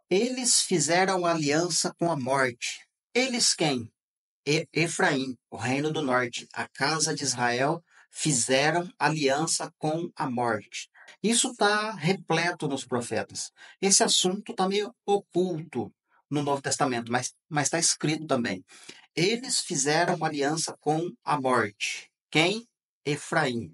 Eles fizeram aliança com a morte. Eles quem? Efraim, o reino do norte, a casa de Israel, fizeram aliança com a morte. Isso está repleto nos profetas. Esse assunto está meio oculto no Novo Testamento, mas está escrito também. Eles fizeram aliança com a morte. Quem? Efraim.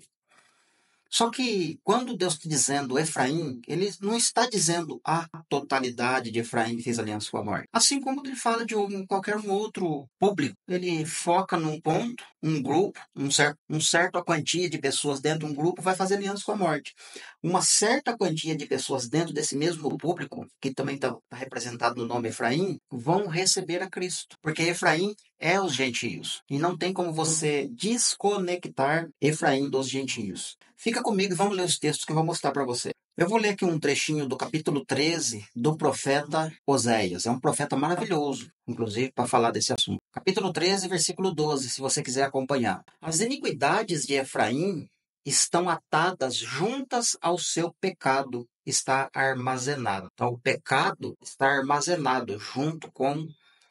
Só que quando Deus está dizendo Efraim, ele não está dizendo a totalidade de Efraim que fez aliança com a morte. Assim como ele fala de qualquer outro público, ele foca num ponto, um grupo, um certa quantia de pessoas dentro de um grupo vai fazer aliança com a morte. Uma certa quantia de pessoas dentro desse mesmo público, que também está representado no nome Efraim, vão receber a Cristo. Porque Efraim é os gentios. E não tem como você desconectar Efraim dos gentios. Fica comigo e vamos ler os textos que eu vou mostrar para você. Eu vou ler aqui um trechinho do capítulo 13 do profeta Oséias. É um profeta maravilhoso, inclusive, para falar desse assunto. Capítulo 13, versículo 12, se você quiser acompanhar. As iniquidades de Efraim estão atadas juntas ao seu pecado, está armazenado. Então, o pecado está armazenado junto com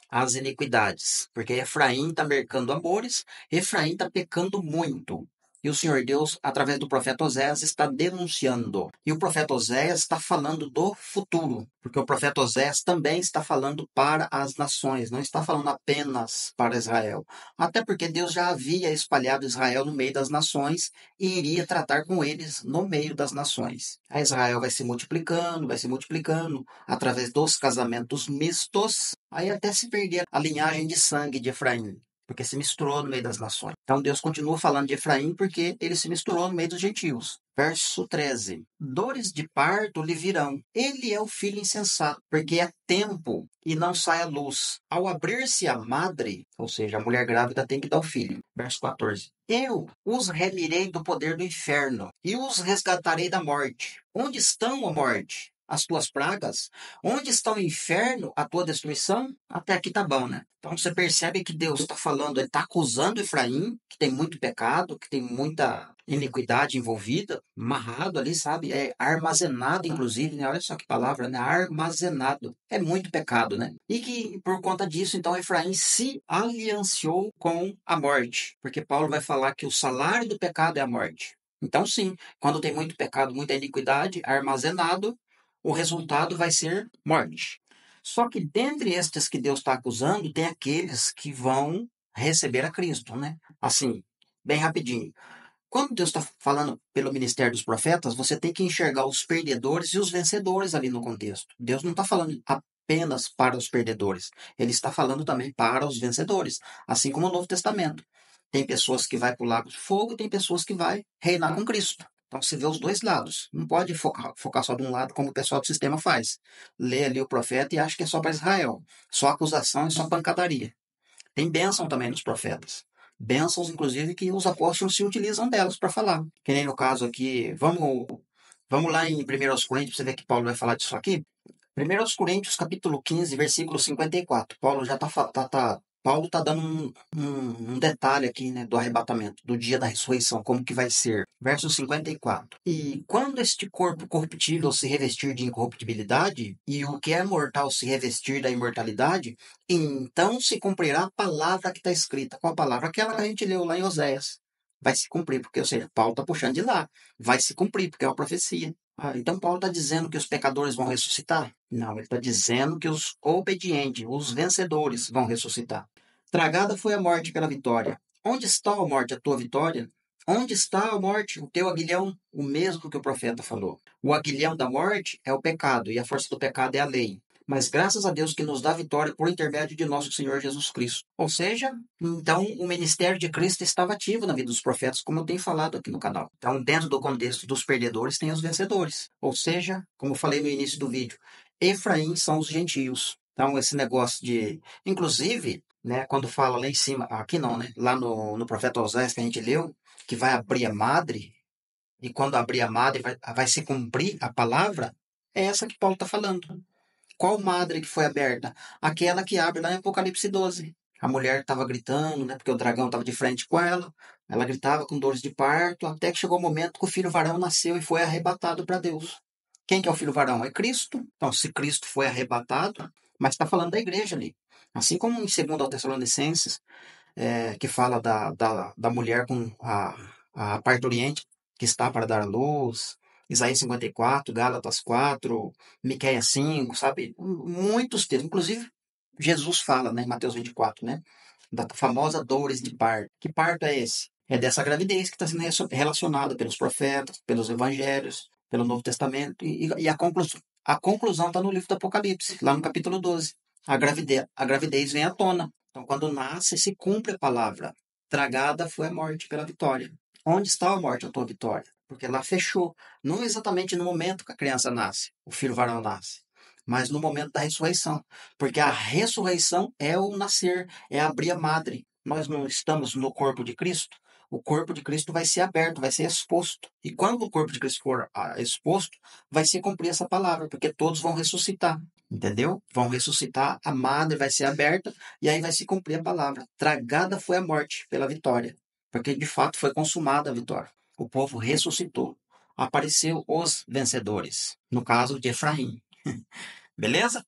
as iniquidades, porque Efraim está mercando amores, Efraim está pecando muito. E o Senhor Deus, através do profeta Oséias, está denunciando. E o profeta Oséias está falando do futuro, porque o profeta Oséias também está falando para as nações, não está falando apenas para Israel. Até porque Deus já havia espalhado Israel no meio das nações e iria tratar com eles no meio das nações. A Israel vai se multiplicando através dos casamentos mistos, aí até se perder a linhagem de sangue de Efraim, porque se misturou no meio das nações. Então Deus continua falando de Efraim porque ele se misturou no meio dos gentios. Verso 13. Dores de parto lhe virão. Ele é o filho insensato, porque é tempo e não sai a luz. Ao abrir-se a madre, ou seja, a mulher grávida tem que dar o filho. Verso 14. Eu os remirei do poder do inferno e os resgatarei da morte. Onde estão, a morte? As tuas pragas? Onde está o inferno, a tua destruição? Até aqui tá bom, né? Então você percebe que Deus está falando, ele está acusando Efraim, que tem muito pecado, que tem muita iniquidade envolvida, amarrado ali, sabe? É armazenado, inclusive, né? Olha só que palavra, né? Armazenado. É muito pecado, né? E que por conta disso, então, Efraim se alianciou com a morte. Porque Paulo vai falar que o salário do pecado é a morte. Então, sim, quando tem muito pecado, muita iniquidade armazenado, o resultado vai ser morte. Só que dentre estes que Deus está acusando, tem aqueles que vão receber a Cristo, né? Assim, bem rapidinho. Quando Deus está falando pelo ministério dos profetas, você tem que enxergar os perdedores e os vencedores ali no contexto. Deus não está falando apenas para os perdedores, ele está falando também para os vencedores, assim como no Novo Testamento. Tem pessoas que vai para o lago de fogo, tem pessoas que vai reinar com Cristo. Então você vê os dois lados. Não pode focar só de um lado, como o pessoal do sistema faz. Lê ali o profeta e acha que é só para Israel. Só acusação e só pancadaria. Tem bênção também nos profetas. Bênçãos, inclusive, que os apóstolos se utilizam delas para falar. Que nem no caso aqui, vamos lá em 1 Coríntios, você vê que Paulo vai falar disso aqui. 1 Coríntios, capítulo 15, versículo 54. Paulo já Paulo está dando um detalhe aqui, né, do arrebatamento, do dia da ressurreição, como que vai ser. Verso 54. E quando este corpo corruptível se revestir de incorruptibilidade, e o que é mortal se revestir da imortalidade, então se cumprirá a palavra que está escrita. Qual a palavra? Aquela que a gente leu lá em Oséias. Vai se cumprir, porque, ou seja, Paulo está puxando de lá. Vai se cumprir, porque é uma profecia. Então Paulo está dizendo que os pecadores vão ressuscitar? Não, ele está dizendo que os obedientes, os vencedores, vão ressuscitar. Tragada foi a morte pela vitória. Onde está, a morte, a tua vitória? Onde está, a morte, o teu aguilhão? O mesmo que o profeta falou. O aguilhão da morte é o pecado, e a força do pecado é a lei. Mas graças a Deus que nos dá vitória por intermédio de nosso Senhor Jesus Cristo. Ou seja, então o ministério de Cristo estava ativo na vida dos profetas, como eu tenho falado aqui no canal. Então, dentro do contexto dos perdedores, tem os vencedores. Ou seja, como eu falei no início do vídeo, Efraim são os gentios. Então, esse negócio de... Inclusive, né, quando fala lá em cima, aqui não, né? Lá no profeta Oséias que a gente leu, que vai abrir a madre, e quando abrir a madre vai se cumprir a palavra, é essa que Paulo está falando. Qual madre que foi aberta? Aquela que abre lá em Apocalipse 12. A mulher estava gritando, né, porque o dragão estava de frente com ela. Ela gritava com dores de parto, até que chegou o momento que o filho varão nasceu e foi arrebatado para Deus. Quem que é o filho varão? É Cristo. Então, se Cristo foi arrebatado, mas está falando da igreja ali. Assim como em 2 Tessalonicenses, que fala da mulher com a parturiente que está para dar à luz, Isaías 54, Gálatas 4, Miqueias 5, sabe? Muitos textos. Inclusive, Jesus fala, né, em Mateus 24, né? Da famosa dores de parto. Que parto é esse? É dessa gravidez que está sendo relacionada pelos profetas, pelos evangelhos, pelo Novo Testamento. E a conclusão está no livro do Apocalipse, lá no capítulo 12. A gravidez vem à tona. Então, quando nasce, se cumpre a palavra. Tragada foi a morte pela vitória. Onde está a morte, a tua vitória? Porque lá fechou. Não exatamente no momento que a criança nasce, o filho varão nasce, mas no momento da ressurreição. Porque a ressurreição é o nascer, é abrir a madre. Nós não estamos no corpo de Cristo. O corpo de Cristo vai ser aberto, vai ser exposto. E quando o corpo de Cristo for exposto, vai se cumprir essa palavra, porque todos vão ressuscitar. Entendeu? Vão ressuscitar, a madre vai ser aberta e aí vai se cumprir a palavra. Tragada foi a morte pela vitória, porque de fato foi consumada a vitória. O povo ressuscitou. Apareceu os vencedores, no caso de Efraim. Beleza?